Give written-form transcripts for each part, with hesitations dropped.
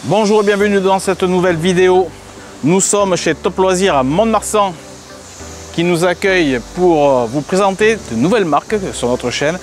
Bonjour et bienvenue dans cette nouvelle vidéo. Nous sommes chez Top Loisirs à Mont-de-Marsan qui nous accueille pour vous présenter de nouvelles marques sur notre chaîne.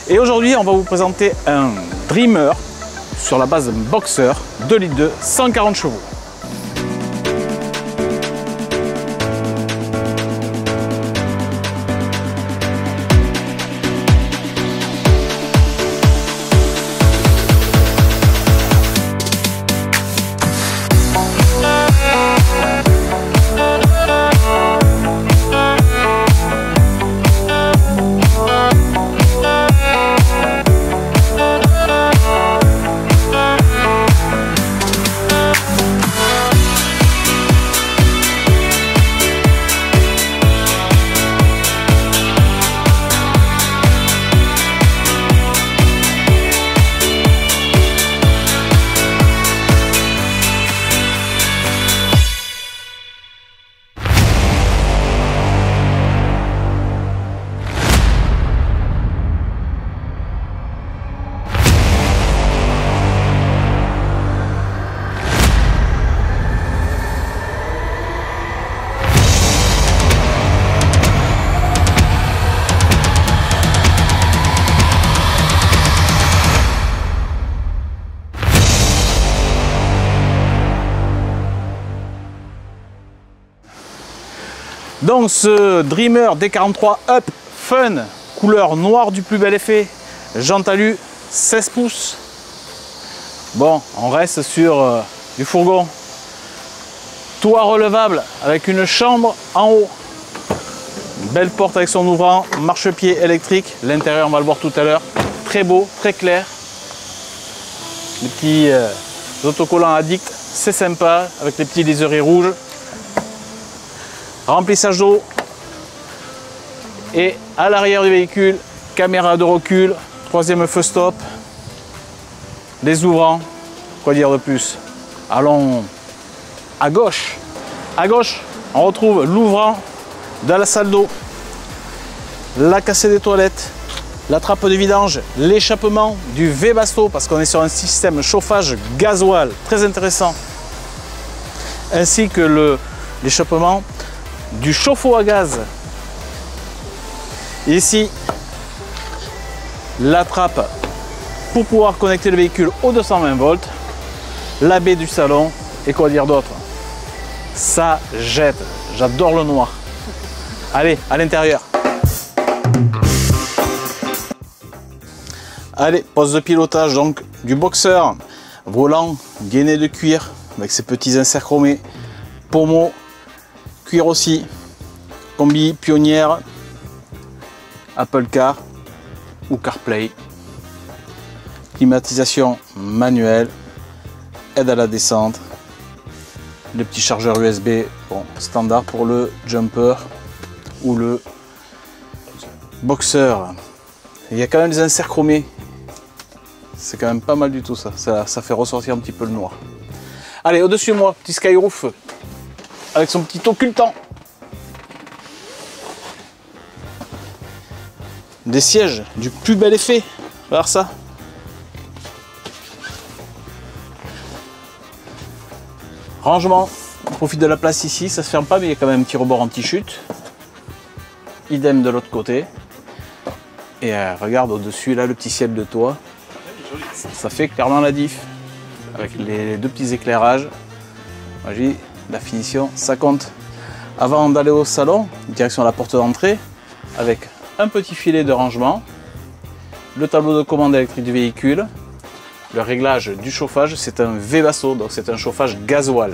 Et aujourd'hui, on va vous présenter un Dreamer sur la base d'un Boxer 2,2 litres, 140 chevaux. Donc ce Dreamer D43 Up Fun, couleur noire du plus bel effet, jante alu 16 pouces. Bon, on reste sur du fourgon. Toit relevable avec une chambre en haut. Belle porte avec son ouvrant, marchepied électrique. L'intérieur, on va le voir tout à l'heure. Très beau, très clair. Les petits autocollants Addict, c'est sympa, avec les petits liserés rouges. Remplissage d'eau, et à l'arrière du véhicule, caméra de recul, troisième feu stop, les ouvrants, quoi dire de plus. Allons à gauche. À gauche, on retrouve l'ouvrant de la salle d'eau, la cassette des toilettes, la trappe de vidange, l'échappement du Webasto, parce qu'on est sur un système chauffage gasoil très intéressant, ainsi que l'échappement du chauffe-eau à gaz. Ici, la trappe pour pouvoir connecter le véhicule au 220 volts, la baie du salon, et quoi dire d'autre, ça jette. J'adore le noir. Allez, à l'intérieur. Allez, poste de pilotage donc du Boxer, volant gainé de cuir avec ses petits inserts chromés, pommeau cuir aussi, combi pionnière, Apple Car ou CarPlay, climatisation manuelle, aide à la descente, le petit chargeur USB, bon, standard pour le Jumper ou le Boxer. Il y a quand même des inserts chromés, c'est quand même pas mal du tout ça fait ressortir un petit peu le noir. Allez, au-dessus de moi, petit Skyroof avec son petit occultant. Des sièges du plus bel effet. Regarde ça. Rangement. On profite de la place ici. Ça se ferme pas, mais il y a quand même un petit rebord anti-chute. Idem de l'autre côté. Et regarde au-dessus, là, le petit ciel de toit. Ça fait clairement la diff. Avec les deux petits éclairages. Moi, j'ai la finition, ça compte. Avant d'aller au salon, direction la porte d'entrée, avec un petit filet de rangement, le tableau de commande électrique du véhicule, le réglage du chauffage, c'est un Webasto, donc c'est un chauffage gasoil.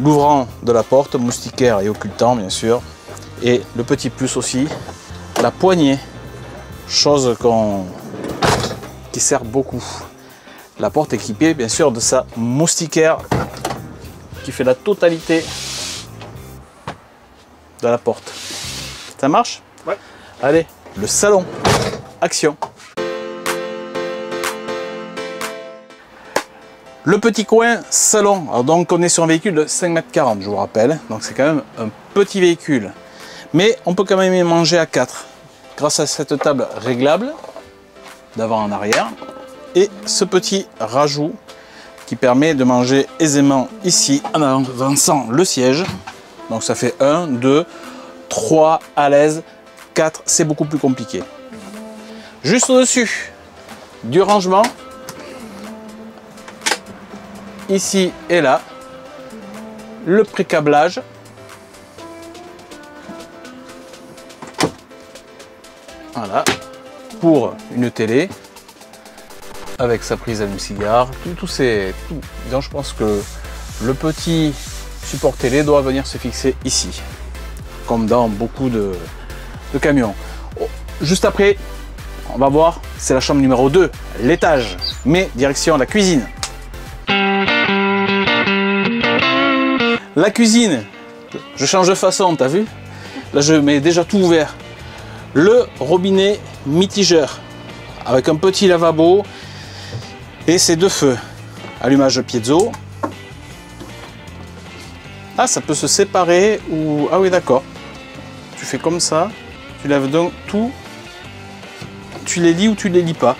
L'ouvrant de la porte, moustiquaire et occultant bien sûr, et le petit plus aussi, la poignée, chose qui sert beaucoup. La porte équipée bien sûr de sa moustiquaire qui fait la totalité de la porte. Ça marche? Ouais. Allez, le salon, action. Le petit coin salon. Alors donc on est sur un véhicule de 5,40 m, je vous rappelle. Donc c'est quand même un petit véhicule. Mais on peut quand même y manger à 4 grâce à cette table réglable d'avant en arrière et ce petit rajout qui permet de manger aisément ici en avançant le siège. Donc ça fait 1, 2, 3 à l'aise, 4, c'est beaucoup plus compliqué. Juste au-dessus du rangement, ici et là, le pré-câblage. Voilà, pour une télé, avec sa prise allume-cigare, tout. Donc je pense que le petit support télé doit venir se fixer ici, comme dans beaucoup de camions. Juste après, on va voir, c'est la chambre numéro 2, l'étage, mais direction la cuisine. La cuisine, je change de façon, t'as vu? Là, je mets déjà tout ouvert. Le robinet mitigeur, avec un petit lavabo et ses 2 feux. Allumage piezo. Ah, ça peut se séparer ou... Ah oui, d'accord. Tu fais comme ça, tu lèves donc tout. Tu les lis ou tu les lis pas.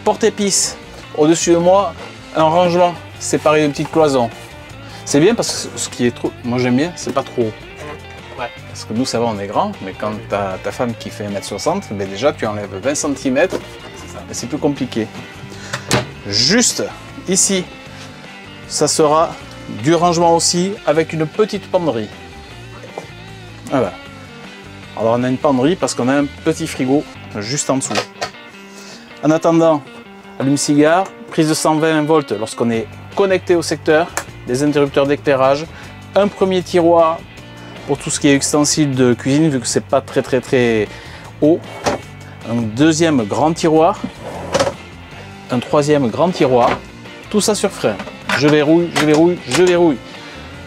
Porte-épices. Au-dessus de moi, un rangement séparé de petites cloisons. C'est bien parce que ce qui est trop... Moi j'aime bien, c'est pas trop haut. Ouais. Parce que nous, ça va, on est grand, mais quand tu as ta femme qui fait 1m60, ben déjà tu enlèves 20 cm, c'est plus compliqué. Juste ici, ça sera du rangement aussi avec une petite penderie. Voilà. Alors on a une penderie parce qu'on a un petit frigo juste en dessous. En attendant, allume-cigare, prise de 120 volts lorsqu'on est connecté au secteur, des interrupteurs d'éclairage, un premier tiroir pour tout ce qui est ustensiles de cuisine vu que c'est pas très haut, un deuxième grand tiroir, un troisième grand tiroir, tout ça sur frein. Je verrouille, je verrouille, je verrouille.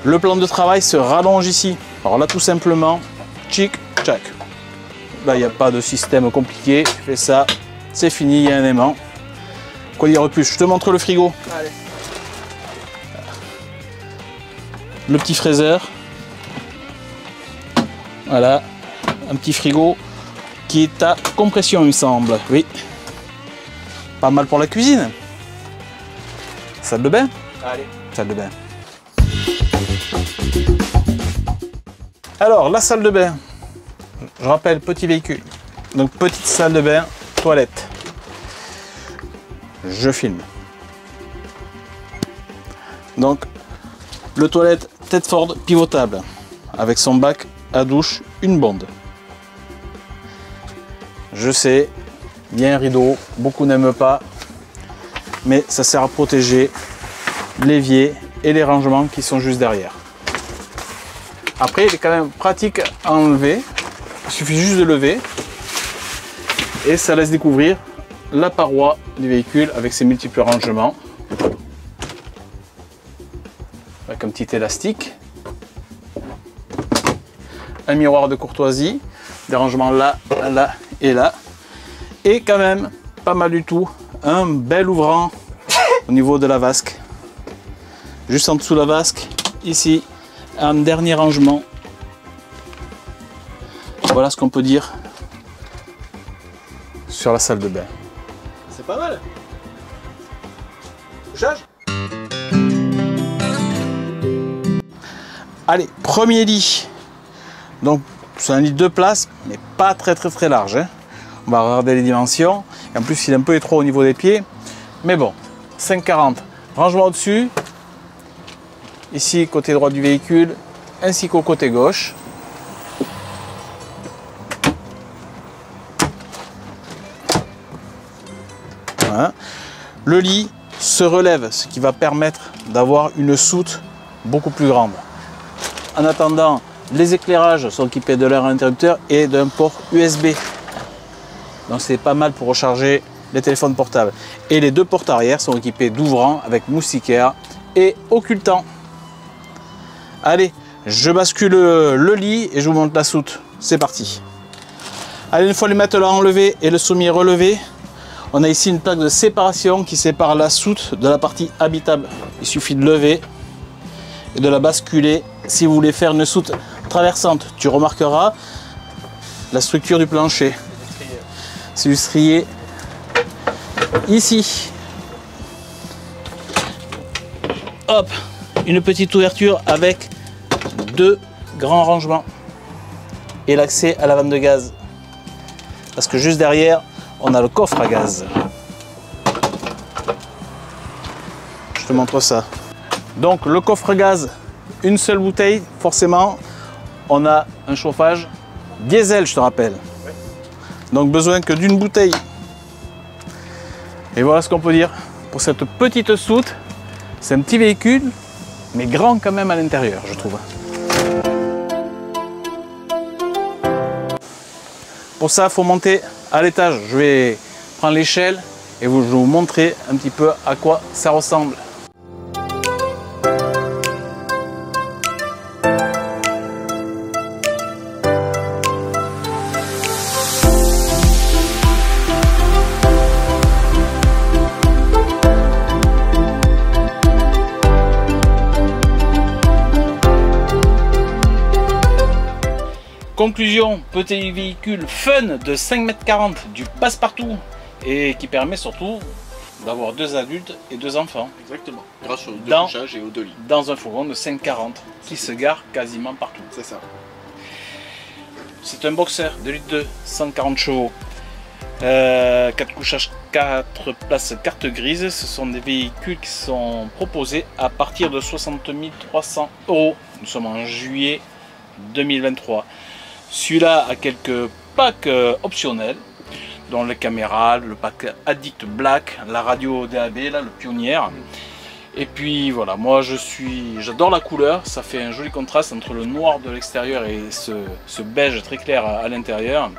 Le plan de travail se rallonge ici. Alors là tout simplement, tchic, tchac. Là il n'y a pas de système compliqué, tu fais ça, c'est fini, il y a un aimant. Quoi dire de plus, je te montre le frigo. Allez. Le petit fraiseur. Voilà, un petit frigo qui est à compression, il me semble. Oui. Pas mal pour la cuisine. Salle de bain. Allez. Salle de bain. Alors, la salle de bain. Je rappelle, petit véhicule. Donc, petite salle de bain, toilette. Je filme. Donc, le toilette Tedford pivotable avec son bac à douche, une bonde. Je sais, il y a un rideau, beaucoup n'aiment pas, mais ça sert à protéger l'évier et les rangements qui sont juste derrière. Après, il est quand même pratique à enlever, il suffit juste de lever et ça laisse découvrir la paroi du véhicule avec ses multiples rangements. Avec un petit élastique. Un miroir de courtoisie, des rangements là, là et là. Et quand même, pas mal du tout, un bel ouvrant au niveau de la vasque. Juste en dessous de la vasque, ici, un dernier rangement. Voilà ce qu'on peut dire sur la salle de bain. C'est pas mal. Couchage. Allez, premier lit. Donc c'est un lit de 2 places, mais pas très large. Hein. On va regarder les dimensions. Et en plus, il est un peu étroit au niveau des pieds. Mais bon, 5,40. Rangement au-dessus. Ici, côté droit du véhicule, ainsi qu'au côté gauche. Voilà. Le lit se relève, ce qui va permettre d'avoir une soute beaucoup plus grande. En attendant, les éclairages sont équipés de leur interrupteur et d'un port USB. Donc c'est pas mal pour recharger les téléphones portables. Et les 2 portes arrière sont équipés d'ouvrants avec moustiquaire et occultant. Allez, je bascule le lit et je vous montre la soute. C'est parti. Allez, une fois les matelas enlevés et le sommier relevé, on a ici une plaque de séparation qui sépare la soute de la partie habitable. Il suffit de lever et de la basculer si vous voulez faire une soute traversante. Tu remarqueras la structure du plancher. C'est du strié ici. hop, une petite ouverture avec 2 grands rangements et l'accès à la vanne de gaz. Parce que juste derrière, on a le coffre à gaz. Je te montre ça. Donc le coffre à gaz, une seule bouteille, forcément, on a un chauffage diesel, je te rappelle. Donc besoin que d'une bouteille. Et voilà ce qu'on peut dire pour cette petite soute. C'est un petit véhicule, mais grand quand même à l'intérieur, je trouve. Pour ça, il faut monter à l'étage. Je vais prendre l'échelle et je vais vous montrer un petit peu à quoi ça ressemble. Conclusion, petit véhicule fun de 5,40 m, du passe-partout et qui permet surtout d'avoir 2 adultes et 2 enfants. Exactement, grâce au 2 couchages et aux 2 lits. Dans un fourgon de 5,40 qui se gare quasiment partout. C'est ça. C'est un boxer 2,2 litres, 140 chevaux, 4 couchages, 4 places carte grise. Ce sont des véhicules qui sont proposés à partir de 60 300 €. Nous sommes en juillet 2023. Celui-là a quelques packs optionnels, dont les caméras, le pack Addict Black, la radio DAB, là, le Pionnière. Et puis voilà, moi j'adore la couleur, ça fait un joli contraste entre le noir de l'extérieur et ce beige très clair à l'intérieur.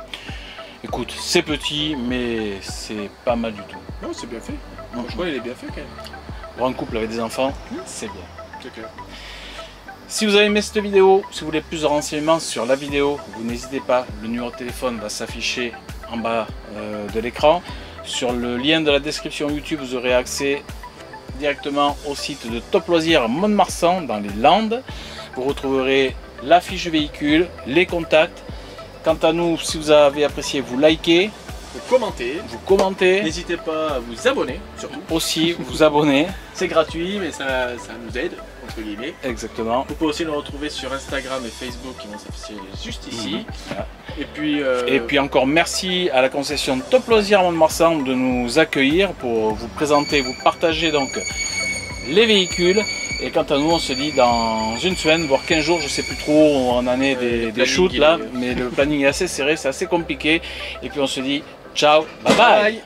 Écoute, c'est petit, mais c'est pas mal du tout. Non, c'est bien fait. Je crois qu'il est bien fait quand même. Pour un couple avec des enfants, c'est bien. C'est clair. Si vous avez aimé cette vidéo, si vous voulez plus de renseignements sur la vidéo, vous n'hésitez pas, le numéro de téléphone va s'afficher en bas de l'écran. Sur le lien de la description YouTube, vous aurez accès directement au site de Top Loisirs Mont-de-Marsan dans les Landes. Vous retrouverez la fiche véhicule, les contacts. Quant à nous, si vous avez apprécié, vous likez. Vous commentez. N'hésitez pas à vous abonner, surtout. Aussi, vous abonner. C'est gratuit, mais ça nous aide, entre guillemets. Exactement. Vous pouvez aussi nous retrouver sur Instagram et Facebook qui vont s'afficher juste ici. Voilà. Et puis encore merci à la concession Top Loisirs Mont-de-Marsan de nous accueillir pour vous présenter, vous partager donc les véhicules. Et quant à nous, on se dit dans une semaine, voire 15 jours, je sais plus trop, on en est des shoots là, mais le planning est assez serré, c'est assez compliqué. Et puis on se dit ciao, bye bye.